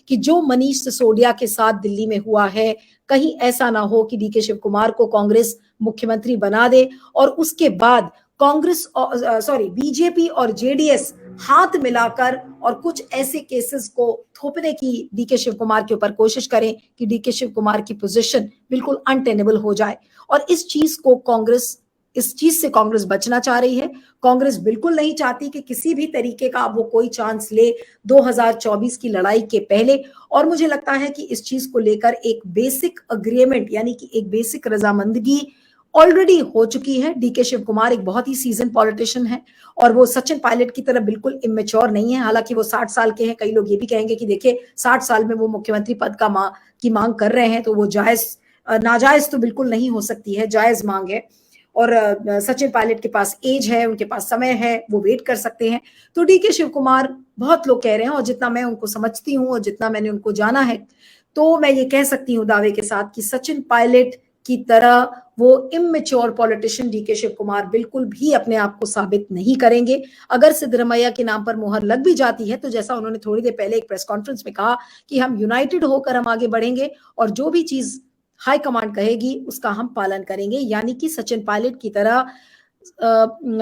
कि जो मनीष सिसोदिया के साथ दिल्ली में हुआ है, कहीं ऐसा ना हो कि डीके शिव कुमार को कांग्रेस मुख्यमंत्री बना दे और उसके बाद कांग्रेस बीजेपी और जेडीएस हाथ मिलाकर और कुछ ऐसे केसेस को थोपने की डीके शिव कुमार के ऊपर कोशिश करें कि डीके शिव कुमार की पोजीशन बिल्कुल अनटेनेबल हो जाए। और इस चीज से कांग्रेस बचना चाह रही है। कांग्रेस बिल्कुल नहीं चाहती कि किसी भी तरीके का वो कोई चांस ले 2024 की लड़ाई के पहले। और मुझे लगता है कि इस चीज को लेकर एक बेसिक अग्रीमेंट यानी कि एक बेसिक रजामंदगी ऑलरेडी हो चुकी है। डीके शिव कुमार एक बहुत ही सीजन पॉलिटिशियन है और वो सचिन पायलट की तरह बिल्कुल इमेच्योर नहीं है। हालांकि वो 60 साल के हैं, कई लोग ये भी कहेंगे कि देखिए 60 साल में वो मुख्यमंत्री पद की मांग कर रहे हैं, तो वो नाजायज तो बिल्कुल नहीं हो सकती है, जायज मांग है। और सचिन पायलट के पास एज है, उनके पास समय है, वो वेट कर सकते हैं। तो डीके शिव कुमार, बहुत लोग कह रहे हैं और जितना मैं उनको समझती हूँ और जितना मैंने उनको जाना है, तो मैं ये कह सकती हूँ दावे के साथ कि सचिन पायलट की तरह वो इमेच्योर पॉलिटिशियन डीके शिव कुमार बिल्कुल भी अपने आप को साबित नहीं करेंगे। अगर सिद्धरमैया के नाम पर मोहर लग भी जाती है तो जैसा उन्होंने थोड़ी देर पहले एक प्रेस कॉन्फ्रेंस में कहा कि हम यूनाइटेड होकर हम आगे बढ़ेंगे और जो भी चीज हाई कमांड कहेगी उसका हम पालन करेंगे। यानी कि सचिन पायलट की तरह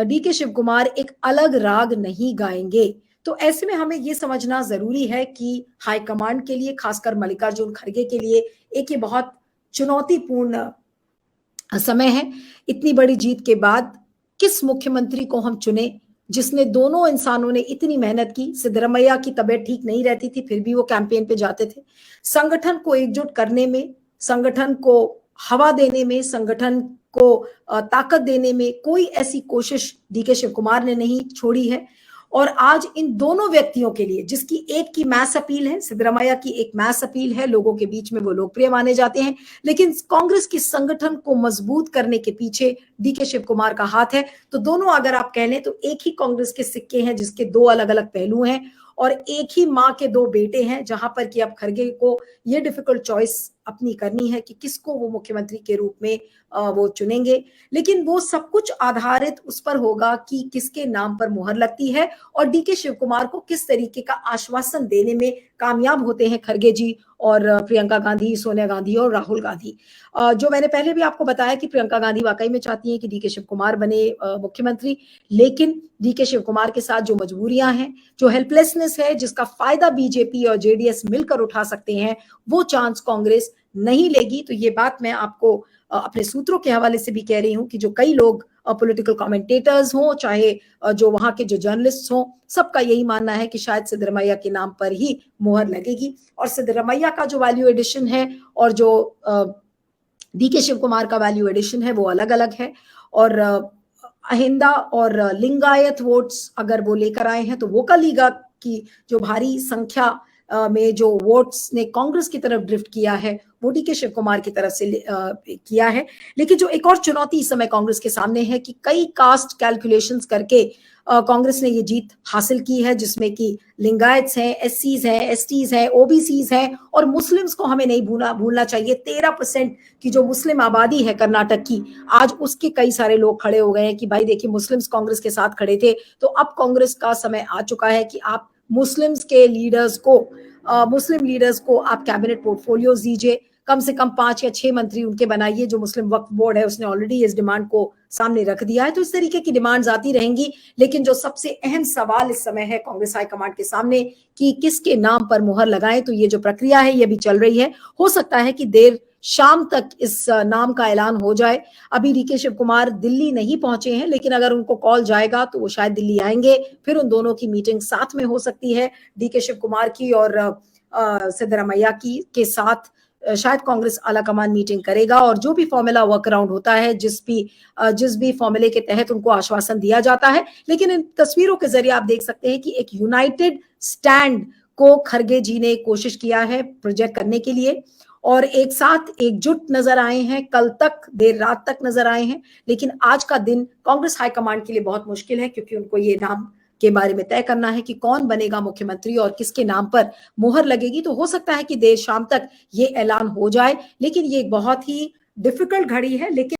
डीके शिव कुमार एक अलग राग नहीं गाएंगे। तो ऐसे में हमें यह समझना जरूरी है कि हाई कमांड के लिए, खासकर मल्लिकार्जुन खड़गे के लिए, एक ये बहुत चुनौतीपूर्ण समय है। इतनी बड़ी जीत के बाद किस मुख्यमंत्री को हम चुने जिसने, दोनों इंसानों ने इतनी मेहनत की। सिद्धरमैया की तबीयत ठीक नहीं रहती थी, फिर भी वो कैंपेन पे जाते थे। संगठन को एकजुट करने में, संगठन को हवा देने में, संगठन को ताकत देने में कोई ऐसी कोशिश डीके शिव कुमार ने नहीं छोड़ी है। और आज इन दोनों व्यक्तियों के लिए, जिसकी एक की मैस अपील है, सिद्धरमैया की एक मैस अपील है, लोगों के बीच में वो लोकप्रिय माने जाते हैं, लेकिन कांग्रेस के संगठन को मजबूत करने के पीछे डीके शिव कुमार का हाथ है। तो दोनों अगर आप कह लें तो एक ही कांग्रेस के सिक्के हैं जिसके दो अलग अलग पहलू हैं और एक ही माँ के दो बेटे हैं, जहां पर कि अब खड़गे को ये डिफिकल्ट चॉइस अपनी करनी है कि किसको वो मुख्यमंत्री के रूप में वो चुनेंगे। लेकिन वो सब कुछ आधारित उस पर होगा कि किसके नाम पर मुहर लगती है और डीके शिव कुमार को किस तरीके का आश्वासन देने में कामयाब होते हैं खड़गे जी और प्रियंका गांधी, सोनिया गांधी और राहुल गांधी। जो मैंने पहले भी आपको बताया कि प्रियंका गांधी वाकई में चाहती है कि डीके शिव कुमार बने मुख्यमंत्री, लेकिन डीके शिव कुमार के साथ जो मजबूरियां हैं, जो हेल्पलेसनेस है, जिसका फायदा बीजेपी और जेडीएस मिलकर उठा सकते हैं, वो चांस कांग्रेस नहीं लेगी। तो ये बात मैं आपको अपने सूत्रों के हवाले से भी कह रही हूं कि जो कई लोग पॉलिटिकल कमेंटेटर्स हों, चाहे जो वहां के जो जर्नलिस्ट हों, सबका यही मानना है कि शायद सिद्धरमैया के नाम पर ही मुहर लगेगी। और सिद्धरमैया का जो वैल्यू एडिशन है और जो डीके शिव कुमार का वैल्यू एडिशन है वो अलग अलग है। और अहिंदा और लिंगायत वोट्स अगर वो लेकर आए हैं तो वोकल लीगा की जो भारी संख्या में जो वोट्स ने कांग्रेस की तरफ ड्रिफ्ट किया है वो डीके शिव कुमार की तरफ से किया है। लेकिन जो एक और चुनौती इस समय कांग्रेस के सामने है कि कई कास्ट कैलकुलेशंस करके कांग्रेस ने ये जीत हासिल की है, जिसमें कि लिंगायत्स हैं, एससीज हैं, एसटीज हैं, ओबीसीज हैं और मुस्लिम्स को हमें नहीं भूलना चाहिए। 13% की जो मुस्लिम आबादी है कर्नाटक की, आज उसके कई सारे लोग खड़े हो गए हैं कि भाई देखिए मुस्लिम्स कांग्रेस के साथ खड़े थे, तो अब कांग्रेस का समय आ चुका है कि आप मुस्लिम लीडर्स को आप कैबिनेट पोर्टफोलियोज दीजिए। कम से कम 5 या 6 मंत्री उनके बनाइए। जो मुस्लिम वक्फ बोर्ड है उसने ऑलरेडी इस डिमांड को सामने रख दिया है। तो इस तरीके की डिमांड्स आती रहेंगी। लेकिन जो सबसे अहम सवाल इस समय है कांग्रेस हाईकमांड के सामने कि किसके नाम पर मुहर लगाएं, तो ये जो प्रक्रिया है ये भी चल रही है। हो सकता है कि देर शाम तक इस नाम का ऐलान हो जाए। अभी डीके शिव कुमार दिल्ली नहीं पहुंचे हैं, लेकिन अगर उनको कॉल जाएगा तो वो शायद दिल्ली आएंगे। फिर उन दोनों की मीटिंग साथ में हो सकती है, डीके शिव कुमार की और सिद्धरमैया की के साथ शायद कांग्रेस आला कमान मीटिंग करेगा। और जो भी फॉर्मूला वर्क अराउंड होता है, जिस भी फॉर्मूले के तहत उनको आश्वासन दिया जाता है। लेकिन इन तस्वीरों के जरिए आप देख सकते हैं कि एक यूनाइटेड स्टैंड को खड़गे जी ने कोशिश किया है प्रोजेक्ट करने के लिए और एक साथ एकजुट नजर आए हैं। कल तक देर रात तक नजर आए हैं, लेकिन आज का दिन कांग्रेस हाईकमांड के लिए बहुत मुश्किल है, क्योंकि उनको ये नाम के बारे में तय करना है कि कौन बनेगा मुख्यमंत्री और किसके नाम पर मुहर लगेगी। तो हो सकता है कि देर शाम तक ये ऐलान हो जाए, लेकिन ये एक बहुत ही डिफिकल्ट घड़ी है। लेकिन